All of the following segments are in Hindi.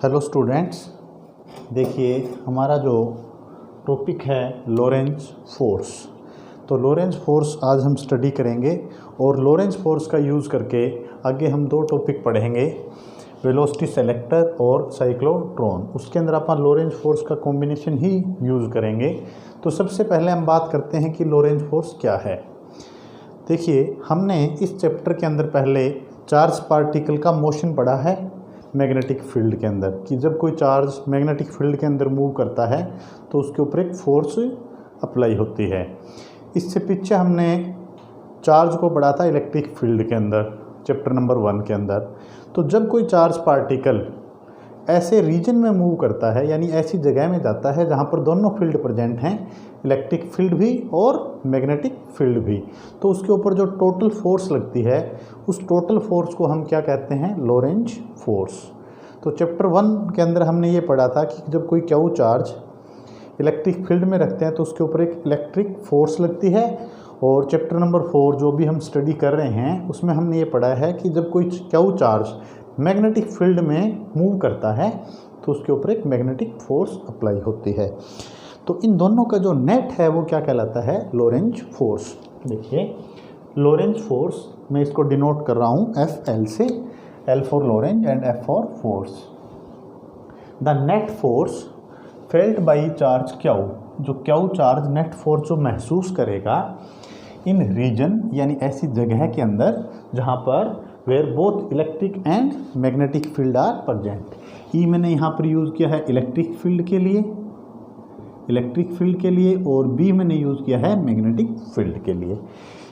हेलो स्टूडेंट्स, देखिए हमारा जो टॉपिक है लोरेंज फोर्स। तो लोरेंज फोर्स आज हम स्टडी करेंगे और लोरेंज फोर्स का यूज़ करके आगे हम दो टॉपिक पढ़ेंगे, वेलोसिटी सेलेक्टर और साइक्लोट्रॉन। उसके अंदर अपन लोरेंज फोर्स का कॉम्बिनेशन ही यूज़ करेंगे। तो सबसे पहले हम बात करते हैं कि लोरेंज फोर्स क्या है। देखिए, हमने इस चैप्टर के अंदर पहले चार्ज पार्टिकल का मोशन पढ़ा है मैग्नेटिक फील्ड के अंदर, कि जब कोई चार्ज मैग्नेटिक फील्ड के अंदर मूव करता है तो उसके ऊपर एक फोर्स अप्लाई होती है। इससे पीछे हमने चार्ज को पढ़ा था इलेक्ट्रिक फील्ड के अंदर, चैप्टर नंबर 1 के अंदर। तो जब कोई चार्ज पार्टिकल ऐसे रीजन में मूव करता है, यानी ऐसी जगह में जाता है जहाँ पर दोनों फील्ड प्रेजेंट हैं, इलेक्ट्रिक फील्ड भी और मैग्नेटिक फील्ड भी, तो उसके ऊपर जो टोटल फोर्स लगती है उस टोटल फोर्स को हम क्या कहते हैं? Lorentz force. तो चैप्टर 1 के अंदर हमने ये पढ़ा था कि जब कोई क्यू चार्ज इलेक्ट्रिक फील्ड में रखते हैं तो उसके ऊपर एक इलेक्ट्रिक फोर्स लगती है। और चैप्टर नंबर 4 जो भी हम स्टडी कर रहे हैं उसमें हमने ये पढ़ा है कि जब कोई क्यू चार्ज मैग्नेटिक फील्ड में मूव करता है तो उसके ऊपर एक मैग्नेटिक फोर्स अप्लाई होती है। तो इन दोनों का जो नेट है वो क्या कहलाता है? Lorentz force. देखिए, लोरेंज फोर्स मैं इसको डिनोट कर रहा हूँ FL से, L for Lorentz and F for force. The net force felt by charge Q, जो क्यू चार्ज नेट फोर्स जो महसूस करेगा इन रीजन, यानी ऐसी जगह के अंदर जहाँ पर where both electric and magnetic field are present. ई मैंने यहाँ पर यूज़ किया है इलेक्ट्रिक फील्ड के लिए, और बी मैंने यूज़ किया है मैग्नेटिक फील्ड के लिए।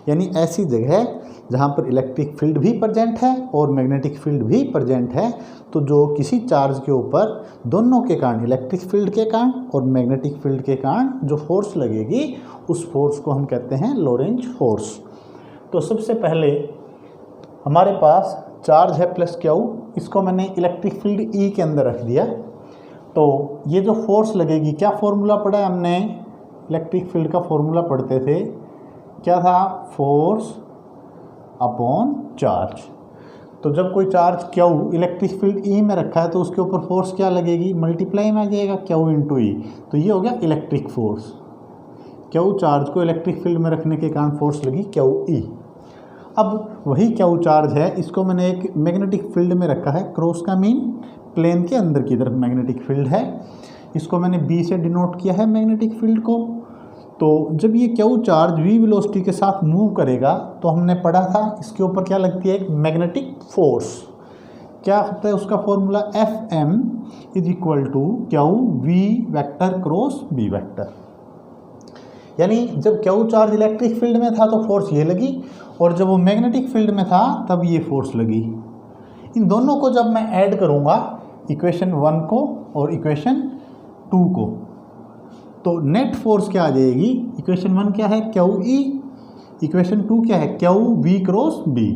यानी ऐसी जगह जहाँ पर इलेक्ट्रिक फील्ड भी प्रेजेंट है और मैग्नेटिक फील्ड भी प्रेजेंट है, तो जो किसी चार्ज के ऊपर दोनों के कारण, इलेक्ट्रिक फील्ड के कारण और मैग्नेटिक फील्ड के कारण जो फोर्स लगेगी उस फोर्स को हम कहते हैं लोरेंज फोर्स। तो सबसे पहले हमारे पास चार्ज है प्लस क्यू, इसको मैंने इलेक्ट्रिक फील्ड ई के अंदर रख दिया। तो ये जो फोर्स लगेगी, क्या फॉर्मूला पढ़ा है हमने? इलेक्ट्रिक फील्ड का फॉर्मूला पढ़ते थे, क्या था? Force upon charge. तो जब कोई charge Q electric field E में रखा है तो उसके ऊपर फोर्स क्या लगेगी? मल्टीप्लाई में आ जाएगा क्यू इंटू ई। तो ये हो गया इलेक्ट्रिक फोर्स। क्यू चार्ज को इलेक्ट्रिक फील्ड में रखने के कारण फोर्स लगी क्यू ई। अब वही क्यू चार्ज है, इसको मैंने एक मैग्नेटिक फील्ड में रखा है, क्रॉस का मीन प्लेन के अंदर की तरफ मैग्नेटिक फील्ड है, इसको मैंने बी से डिनोट किया है मैग्नेटिक फील्ड को। तो जब ये क्यू चार्ज वी वेलोसिटी के साथ मूव करेगा तो हमने पढ़ा था इसके ऊपर क्या लगती है? एक मैग्नेटिक फोर्स। क्या होता है उसका formula? FM is equal to Q V vector cross B vector. यानी जब क्यू चार्ज इलेक्ट्रिक फील्ड में था तो फोर्स ये लगी, और जब वो मैग्नेटिक फील्ड में था तब ये फोर्स लगी। इन दोनों को जब मैं ऐड करूँगा, इक्वेशन 1 को और इक्वेशन 2 को, तो नेट फोर्स क्या आ जाएगी? इक्वेशन 1 क्या है? Q E. इक्वेशन 2 क्या है? Q V cross B.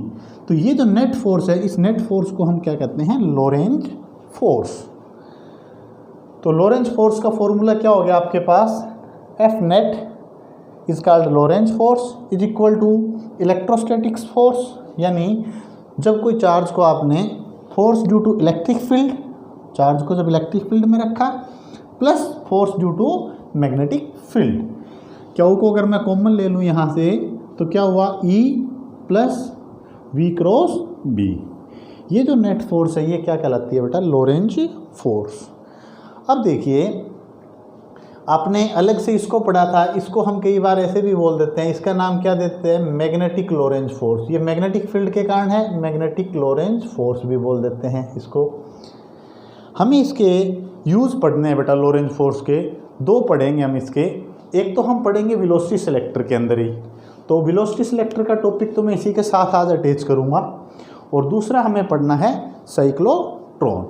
तो ये जो नेट फोर्स है, इस नेट फोर्स को हम क्या कहते हैं? Lorentz force. तो लोरेंज फोर्स का फॉर्मूला क्या हो गया आपके पास? F net is called Lorentz force is equal to electrostatics force. यानी जब कोई चार्ज को आपने force due to electric field, charge को जब इलेक्ट्रिक फील्ड में रखा, plus force due to magnetic field. Q को अगर मैं कॉमन ले लूँ यहाँ से तो क्या हुआ? E plus V cross B. ये जो नेट फोर्स है ये क्या कहलाती है बेटा? Lorentz force. अब देखिए, आपने अलग से इसको पढ़ा था, इसको हम कई बार ऐसे भी बोल देते हैं, इसका नाम क्या देते हैं? Magnetic Lorentz force. ये मैग्नेटिक फील्ड के कारण है, मैग्नेटिक लोरेंज फोर्स भी बोल देते हैं इसको। हमें इसके यूज़ पढ़ने हैं बेटा लोरेंज फोर्स के, दो पढ़ेंगे हम इसके। एक तो हम पढ़ेंगे वेलोसिटी सेलेक्टर के अंदर ही, तो वेलोसिटी सेलेक्टर का टॉपिक तो मैं इसी के साथ आज अटैच करूँगा। और दूसरा हमें पढ़ना है साइक्लोट्रॉन।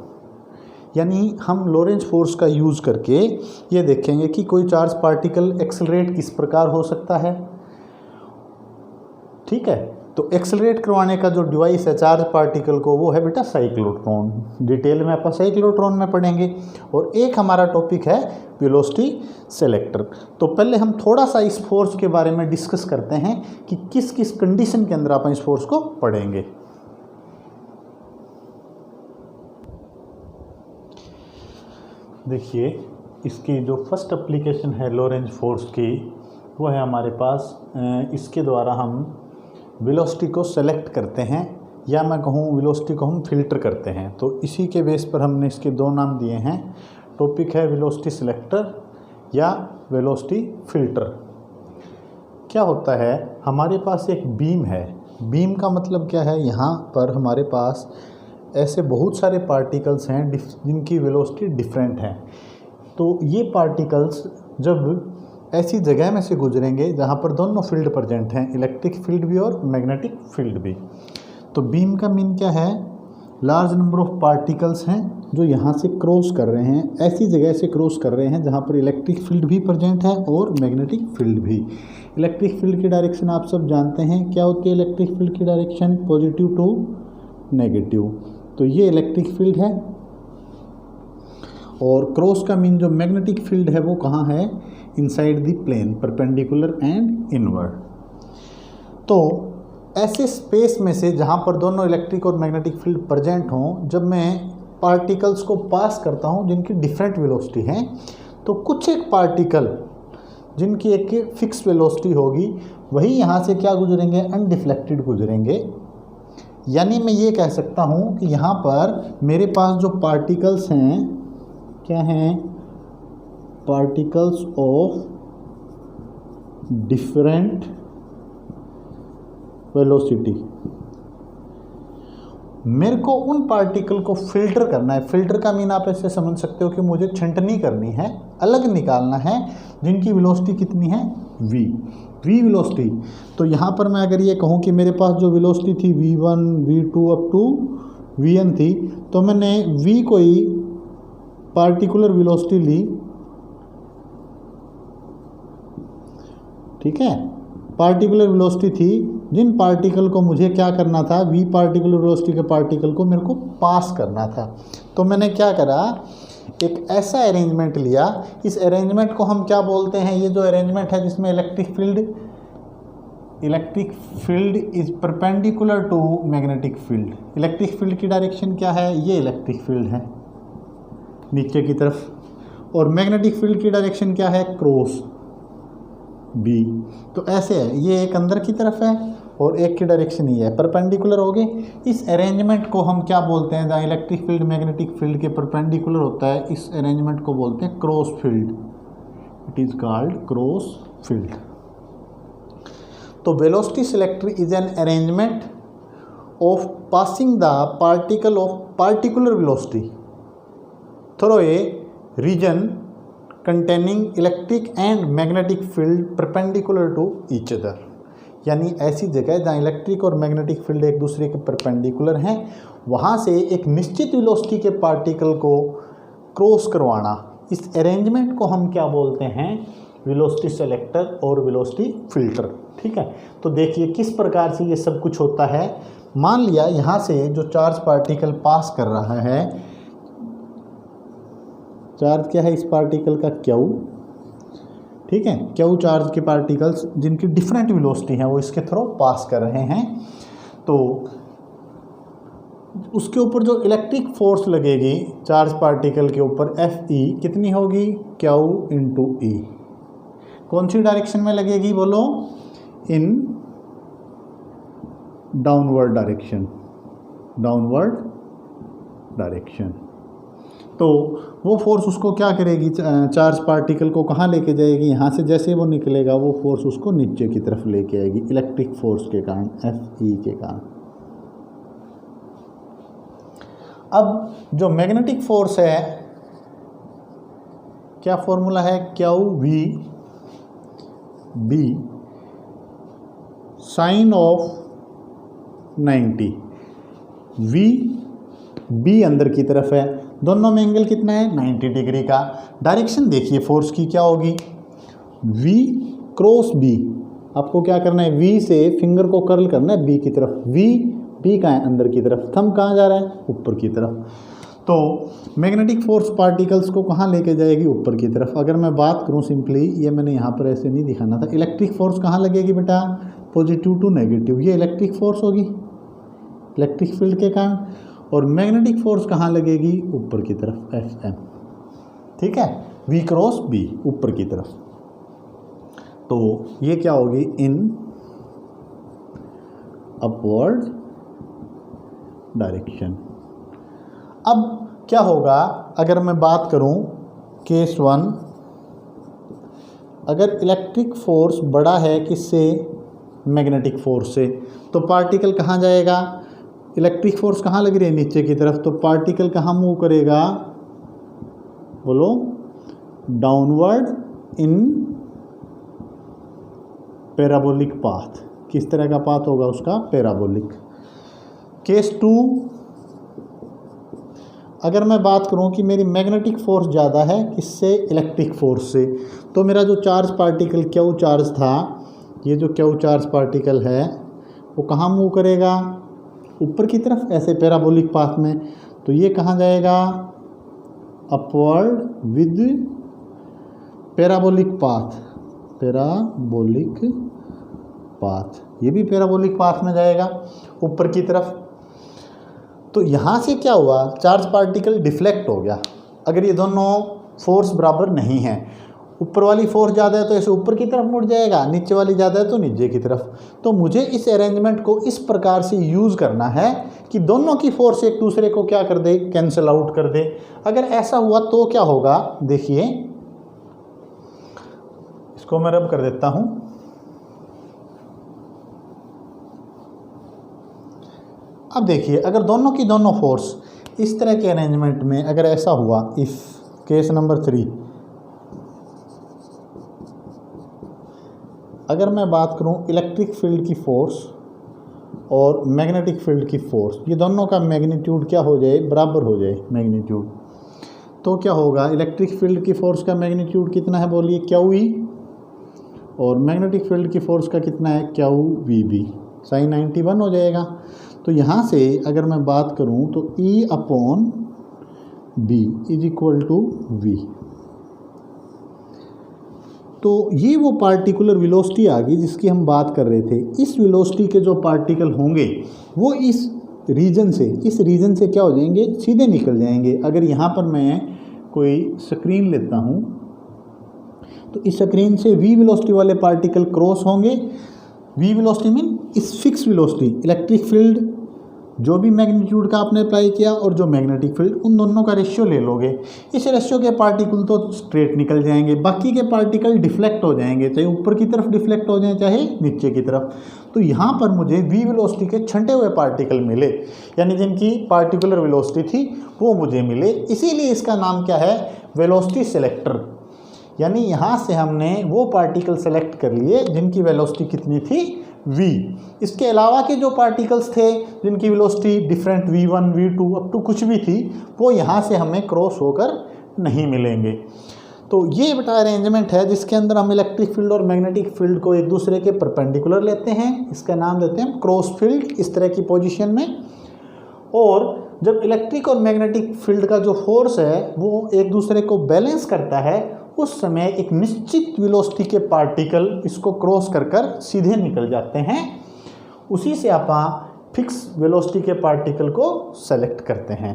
यानी हम लोरेंज फोर्स का यूज़ करके ये देखेंगे कि कोई चार्ज पार्टिकल एक्सेलरेट किस प्रकार हो सकता है। ठीक है, तो एक्सेलरेट करवाने का जो डिवाइस है चार्ज पार्टिकल को, वो है बेटा साइक्लोट्रॉन। डिटेल में अपन साइक्लोट्रॉन में पढ़ेंगे। और एक हमारा टॉपिक है वेलोसिटी सेलेक्टर। तो पहले हम थोड़ा सा इस फोर्स के बारे में डिस्कस करते हैं कि किस किस कंडीशन के अंदर अपन इस फोर्स को पढ़ेंगे। देखिए इसकी जो फर्स्ट एप्लीकेशन है लोरेंज फोर्स की, वो है हमारे पास इसके द्वारा हम वेलोसिटी को सेलेक्ट करते हैं, या मैं कहूँ वेलोसिटी को हम फिल्टर करते हैं। तो इसी के बेस पर हमने इसके दो नाम दिए हैं। टॉपिक है वेलोसिटी सिलेक्टर या वेलोसिटी फिल्टर। क्या होता है, हमारे पास एक बीम है। बीम का मतलब क्या है, यहाँ पर हमारे पास ऐसे बहुत सारे पार्टिकल्स हैं जिनकी वेलोसिटी डिफरेंट है। तो ये पार्टिकल्स जब ऐसी जगह में से गुजरेंगे जहाँ पर दोनों फील्ड प्रेजेंट हैं, इलेक्ट्रिक फील्ड भी और मैग्नेटिक फील्ड भी। तो बीम का मीन क्या है, लार्ज नंबर ऑफ पार्टिकल्स हैं जो यहाँ से क्रॉस कर रहे हैं, ऐसी जगह से क्रॉस कर रहे हैं जहाँ पर इलेक्ट्रिक फील्ड भी प्रेजेंट है और मैग्नेटिक फील्ड भी। इलेक्ट्रिक फील्ड की डायरेक्शन आप सब जानते हैं, क्या होती है इलेक्ट्रिक फील्ड की डायरेक्शन, पॉजिटिव टू नेगेटिव। तो ये इलेक्ट्रिक फील्ड है। और क्रॉस का मीन जो मैग्नेटिक फील्ड है वो कहाँ है, inside the plane, perpendicular and inward. तो ऐसे स्पेस में से जहाँ पर दोनों इलेक्ट्रिक और मैग्नेटिक फील्ड प्रेजेंट हों, जब मैं पार्टिकल्स को पास करता हूँ जिनकी डिफरेंट वेलोसिटी है, तो कुछ एक पार्टिकल जिनकी एक फिक्स वेलोसिटी होगी वही यहाँ से क्या गुजरेंगे, अनडिफ्लेक्टेड गुजरेंगे। यानी मैं ये कह सकता हूँ कि यहाँ पर मेरे पास जो पार्टिकल्स हैं, क्या हैं, पार्टिकल्स ऑफ डिफरेंट वेलोसिटी। मेरे को उन पार्टिकल को फिल्टर करना है। फिल्टर का मीन आप ऐसे समझ सकते हो कि मुझे छंटनी करनी है, अलग निकालना है, जिनकी वेलोसिटी कितनी है, v वेलोसिटी। तो यहाँ पर मैं अगर ये कहूँ कि मेरे पास जो वेलोसिटी थी v1 v2 up to vn थी, तो मैंने v को ही पार्टिकुलर वेलोसिटी ली, ठीक है, पार्टिकुलर वेलोसिटी थी। जिन पार्टिकल को मुझे क्या करना था, v पार्टिकुलर वेलोसिटी के पार्टिकल को मेरे को पास करना था। तो मैंने क्या करा, एक ऐसा अरेंजमेंट लिया। इस अरेंजमेंट को हम क्या बोलते हैं, ये जो अरेंजमेंट है जिसमें electric field is perpendicular to magnetic field. Electric field की डायरेक्शन क्या है, ये इलेक्ट्रिक फील्ड है नीचे की तरफ, और मैग्नेटिक फील्ड की डायरेक्शन क्या है, क्रॉस b। तो ऐसे है, ये एक अंदर की तरफ है और एक की डायरेक्शन ही है, परपेंडिकुलर हो गए। इस अरेंजमेंट को हम क्या बोलते हैं, जहाँ इलेक्ट्रिक फील्ड मैग्नेटिक फील्ड के परपेंडिकुलर होता है, इस अरेंजमेंट को बोलते हैं cross field. It is called cross field. तो velocity selector is an arrangement of passing the particle of particular velocity through a region containing electric and magnetic field perpendicular to each other. यानी ऐसी जगह जहाँ इलेक्ट्रिक और मैग्नेटिक फील्ड एक दूसरे के परपेंडिकुलर हैं, वहाँ से एक निश्चित वेलोसिटी के पार्टिकल को क्रॉस करवाना, इस अरेंजमेंट को हम क्या बोलते हैं, वेलोसिटी सेलेक्टर और वेलोसिटी फिल्टर। ठीक है, तो देखिए किस प्रकार से ये सब कुछ होता है। मान लिया यहाँ से जो चार्ज पार्टिकल पास कर रहा है, चार्ज क्या है इस पार्टिकल का, Q, ठीक है, Q चार्ज के पार्टिकल्स जिनकी डिफरेंट वेलोसिटी है वो इसके थ्रू पास कर रहे हैं। तो उसके ऊपर जो इलेक्ट्रिक फोर्स लगेगी चार्ज पार्टिकल के ऊपर, Fe कितनी होगी, Q इंटू E। कौन सी डायरेक्शन में लगेगी बोलो, इन डाउनवर्ड डायरेक्शन। तो वो फोर्स उसको क्या करेगी, चार्ज पार्टिकल को कहाँ लेके जाएगी, यहाँ से जैसे वो निकलेगा वो फोर्स उसको नीचे की तरफ लेके आएगी, इलेक्ट्रिक फोर्स के कारण, Fe के कारण। अब जो मैग्नेटिक फोर्स है, क्या फॉर्मूला है, QV B sine of 90। V B अंदर की तरफ है, दोनों में एंगल कितना है, 90 डिग्री का। डायरेक्शन देखिए फोर्स की क्या होगी, V क्रॉस B। आपको क्या करना है, V से फिंगर को कर्ल करना है B की तरफ। B कहाँ है, अंदर की तरफ। थंब कहाँ जा रहा है, ऊपर की तरफ। तो मैग्नेटिक फोर्स पार्टिकल्स को कहाँ लेके जाएगी, ऊपर की तरफ। अगर मैं बात करूँ सिंपली, ये मैंने यहाँ पर ऐसे नहीं दिखाना था, इलेक्ट्रिक फोर्स कहाँ लगेगी बेटा, पॉजिटिव टू नेगेटिव। ये इलेक्ट्रिक फोर्स होगी इलेक्ट्रिक फील्ड के कारण। और मैग्नेटिक फोर्स कहाँ लगेगी, ऊपर की तरफ, Fm। ठीक है, v क्रॉस b ऊपर की तरफ। तो ये क्या होगी, इन अपवर्ड डायरेक्शन। अब क्या होगा, अगर मैं बात करूं केस 1, अगर इलेक्ट्रिक फोर्स बड़ा है किससे, मैग्नेटिक फोर्स से, तो पार्टिकल कहाँ जाएगा, इलेक्ट्रिक फोर्स कहाँ लग रही है, नीचे की तरफ, तो पार्टिकल कहाँ मूव करेगा, बोलो, डाउनवर्ड इन पैराबोलिक पाथ। किस तरह का पाथ होगा उसका, पैराबोलिक। केस 2, अगर मैं बात करूं कि मेरी मैग्नेटिक फोर्स ज़्यादा है किससे, इलेक्ट्रिक फोर्स से, तो मेरा जो चार्ज पार्टिकल क्यू चार्ज था, ये जो क्यू चार्ज पार्टिकल है वो कहाँ मूव करेगा, ऊपर की तरफ, ऐसे पैराबोलिक पाथ में। तो ये कहाँ जाएगा, upward with parabolic path, parabolic path, ये भी पैराबोलिक पाथ में जाएगा ऊपर की तरफ। तो यहाँ से क्या हुआ, चार्ज पार्टिकल डिफ्लेक्ट हो गया। अगर ये दोनों फोर्स बराबर नहीं है, ऊपर वाली फोर्स ज़्यादा है तो ऐसे ऊपर की तरफ मुड़ जाएगा, नीचे वाली ज़्यादा है तो नीचे की तरफ। तो मुझे इस अरेंजमेंट को इस प्रकार से यूज़ करना है कि दोनों की फोर्स एक दूसरे को क्या कर दे, कैंसिल आउट कर दे। अगर ऐसा हुआ तो क्या होगा, देखिए इसको मैं रब कर देता हूँ। अब देखिए, अगर दोनों की दोनों फोर्स इस तरह के अरेंजमेंट में अगर ऐसा हुआ, इस केस नंबर 3, अगर मैं बात करूं इलेक्ट्रिक फील्ड की फोर्स और मैग्नेटिक फील्ड की फोर्स, ये दोनों का मैग्नीट्यूड क्या हो जाए, बराबर हो जाए मैग्नीट्यूड, तो क्या होगा, इलेक्ट्रिक फील्ड की फोर्स का मैग्नीट्यूड कितना है, बोलिए क्यू ई, और मैग्नेटिक फील्ड की फोर्स का कितना है, क्यू वी बी, साइन 91 हो जाएगा। तो यहाँ से अगर मैं बात करूँ तो E upon B is equal to V. तो ये वो पार्टिकुलर वेलोसिटी आ गई जिसकी हम बात कर रहे थे। इस वेलोसिटी के जो पार्टिकल होंगे वो इस रीजन से क्या हो जाएंगे, सीधे निकल जाएंगे। अगर यहाँ पर मैं कोई स्क्रीन लेता हूँ तो इस स्क्रीन से v वेलोसिटी वाले पार्टिकल क्रॉस होंगे। v वेलोसिटी मीन इस फिक्स वेलोसिटी, इलेक्ट्रिक फील्ड जो भी मैग्नीट्यूड का आपने अप्लाई किया और जो मैग्नेटिक फील्ड, उन दोनों का रेशियो ले लोगे। इस रेशियो के पार्टिकल तो स्ट्रेट निकल जाएंगे, बाकी के पार्टिकल डिफ्लेक्ट हो जाएंगे, चाहे ऊपर की तरफ डिफ्लेक्ट हो जाए चाहे नीचे की तरफ। तो यहाँ पर मुझे v वेलोसिटी के छंटे हुए पार्टिकल मिले, यानी जिनकी पार्टिकुलर वेलोसिटी थी वो मुझे मिले। इसीलिए इसका नाम क्या है, वेलोसिटी सेलेक्टर। यानी यहाँ से हमने वो पार्टिकल सेलेक्ट कर लिए जिनकी वेलोसिटी कितनी थी, v। इसके अलावा के जो पार्टिकल्स थे जिनकी velocity different v1 v2 up to कुछ भी थी, वो यहाँ से हमें क्रॉस होकर नहीं मिलेंगे। तो ये बेटा अरेंजमेंट है जिसके अंदर हम इलेक्ट्रिक फील्ड और मैग्नेटिक फील्ड को एक दूसरे के परपेंडिकुलर लेते हैं। इसका नाम देते हैं क्रॉस फील्ड, इस तरह की पोजीशन में। और जब इलेक्ट्रिक और मैग्नेटिक फील्ड का जो फोर्स है वो एक दूसरे को बैलेंस करता है, उस समय एक निश्चित वेलोसिटी के पार्टिकल इसको क्रॉस कर कर सीधे निकल जाते हैं। उसी से आप फिक्स वेलोसिटी के पार्टिकल को सेलेक्ट करते हैं।